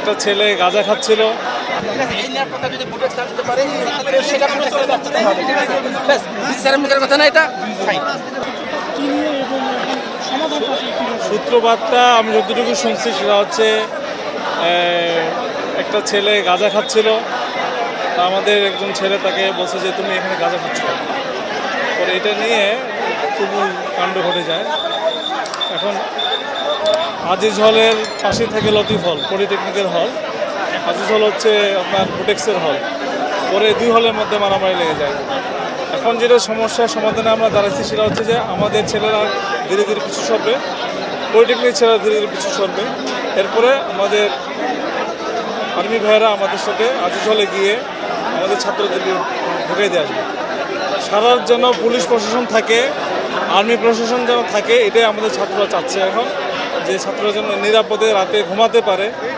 একটা ছেলে গাঁজা খাচ্ছিল। এই নিরাপত্তা যদি বুটেক্স না দিতে পারে তাহলে সেটা বুটেক্সের ব্যবস্থা হবে, ঠিক আছে? ব্যাস, বিচারের মুখের কথা না এটা। ফাইন। সূত্রপাতটা আমি যতটুকু শুনছি সেটা হচ্ছে একটা ছেলে গাঁজা খাচ্ছিল। তা আমাদের একজন ছেলে তাকে বলছে যে তুমি এখানে গাঁজা খাচ্ছ কেন? পরে এটা নিয়ে তুমুল কাণ্ড ঘটে যায়। এখন আজিজ হলের পাশে থেকে লতিফ হল, পলিটেকনিকের হল। আজিজ হল হচ্ছে আপনার বুটেক্সের হল। পরে দুই হলের মধ্যে মারামারি লেগে যায়। এখন যেটা সমস্যার সমাধানে আমরা দাঁড়াচ্ছি সেটা হচ্ছে যে আমাদের ছেলেরা ধীরে ধীরে পিছু সরবে, পলিটেকনিক ছেলেরা ধীরে ধীরে পিছু সরবে। এরপরে আমাদের আর্মি ভাইয়েরা আমাদের সাথে আজিজ হলে গিয়ে আমাদের ছাত্রদেরকে ঢুকিয়ে দিয়ে আসবে। সারার জন্য পুলিশ প্রশাসন থাকে, আর্মি প্রশাসন যেন থাকে, এটাই আমাদের ছাত্ররা চাচ্ছে এখন, যে ছাত্ররা যেন নিরাপদে রাতে ঘুমাতে পারে।